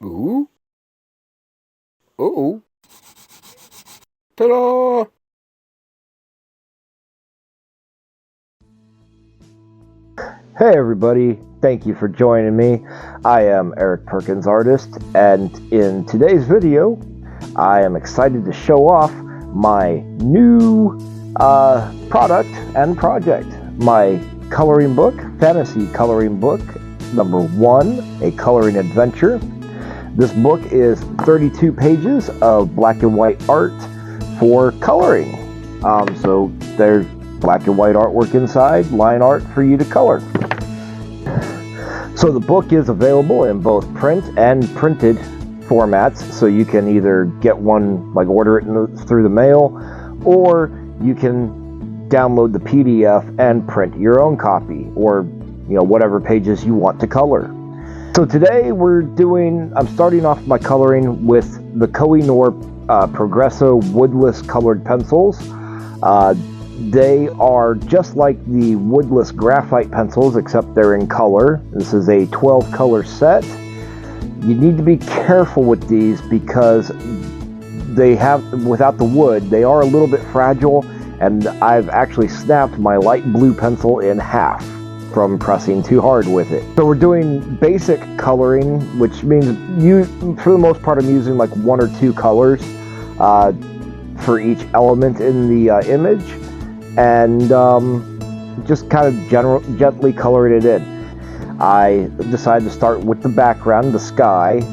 Ooh. Uh-oh. Ta-da! Hey everybody, thank you for joining me. I am Eric Perkins Artist, and in today's video I am excited to show off my new product and project. My coloring book, fantasy coloring book, number 1, a coloring adventure. This book is 32 pages of black and white art for coloring. So there's black and white artwork inside, line art for you to color. So the book is available in both print and printed formats, so you can either get one, like order it through the mail, or you can download the PDF and print your own copy, or whatever pages you want to color. So today I'm starting off my coloring with the Noor Progresso Woodless colored pencils. They are just like the Woodless graphite pencils, except they're in color. This is a 12 color set. You need to be careful with these because without the wood, they are a little bit fragile, and I've actually snapped my light blue pencil in half from pressing too hard with it. So we're doing basic coloring, which means for the most part I'm using like 1 or 2 colors for each element in the image, and just kind of gently coloring it in. I decided to start with the background, the sky,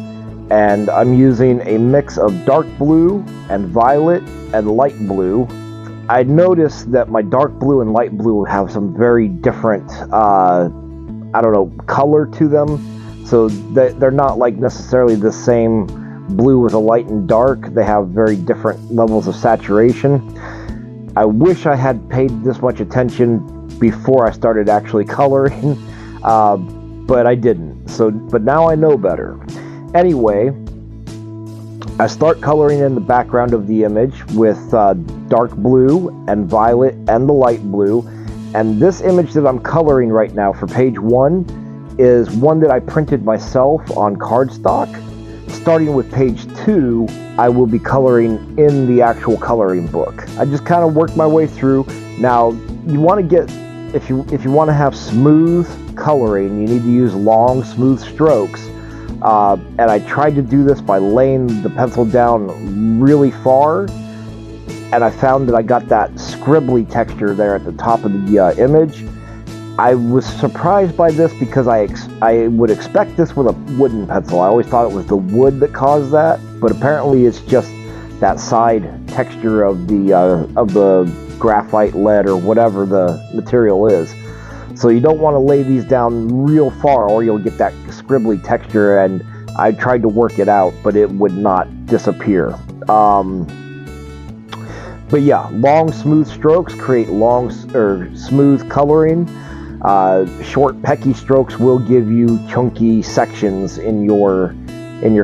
and I'm using a mix of dark blue and violet and light blue. I noticed that my dark blue and light blue have some very different, color to them. So they're not like necessarily the same blue with a light and dark. They have very different levels of saturation. I wish I had paid this much attention before I started actually coloring, but I didn't. But now I know better. Anyway, I start coloring in the background of the image with dark blue and violet and the light blue. And this image that I'm coloring right now for page 1 is one that I printed myself on cardstock. Starting with page 2, I will be coloring in the actual coloring book. I just kind of worked my way through. Now, you want to get, if you want to have smooth coloring, you need to use long, smooth strokes. And I tried to do this by laying the pencil down really far, and I found that I got that scribbly texture there at the top of the image. I was surprised by this because I would expect this with a wooden pencil. I always thought it was the wood that caused that, but apparently it's just that side texture of the graphite lead or whatever the material is. So you don't want to lay these down real far or you'll get that scribbly texture, and I tried to work it out, but it would not disappear. But yeah, long smooth strokes create smooth coloring. Short pecky strokes will give you chunky sections in your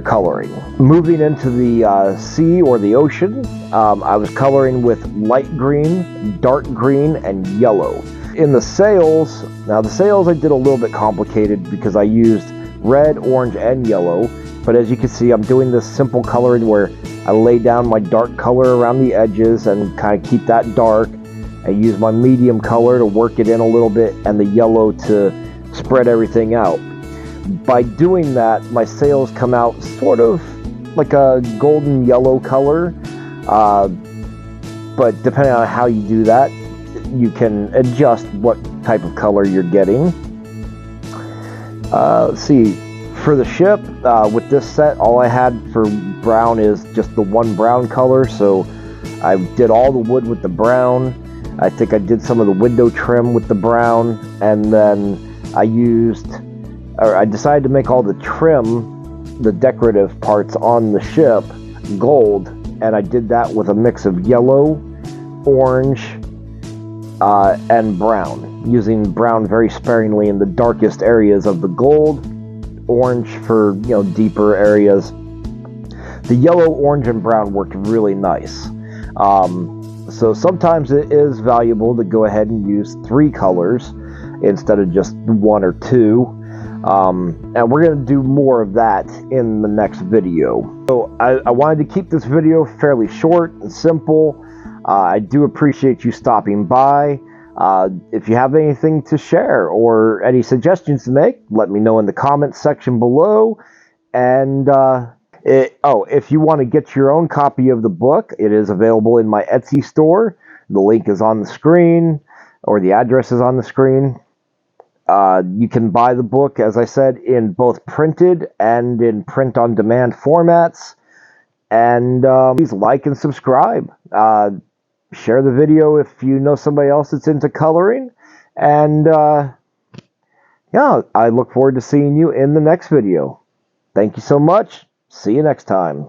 coloring. Moving into the sea or the ocean, I was coloring with light green, dark green, and yellow. In the sails, I did a little bit complicated because I used red, orange, and yellow. But as you can see, I'm doing this simple coloring where I lay down my dark color around the edges and kind of keep that dark. I use my medium color to work it in a little bit, and the yellow to spread everything out. By doing that, my sails come out sort of like a golden yellow color. But depending on how you do that, you can adjust what type of color you're getting. Let's see, for the ship, with this set, all I had for brown is just the one brown color, so I did all the wood with the brown. I think I did some of the window trim with the brown, and then I decided to make all the trim, the decorative parts on the ship, gold, and I did that with a mix of yellow, orange, and brown, using brown very sparingly in the darkest areas of the gold, orange for deeper areas. The yellow, orange, and brown worked really nice. So sometimes it is valuable to go ahead and use 3 colors instead of just 1 or 2. And we're going to do more of that in the next video. So I wanted to keep this video fairly short and simple. I do appreciate you stopping by. If you have anything to share or any suggestions to make, let me know in the comments section below. And if you want to get your own copy of the book, it is available in my Etsy store. The link is on the screen, or the address is on the screen. You can buy the book, as I said, in both printed and in print-on-demand formats. And please like and subscribe. Share the video if you know somebody else that's into coloring. And yeah, I look forward to seeing you in the next video. Thank you so much. See you next time.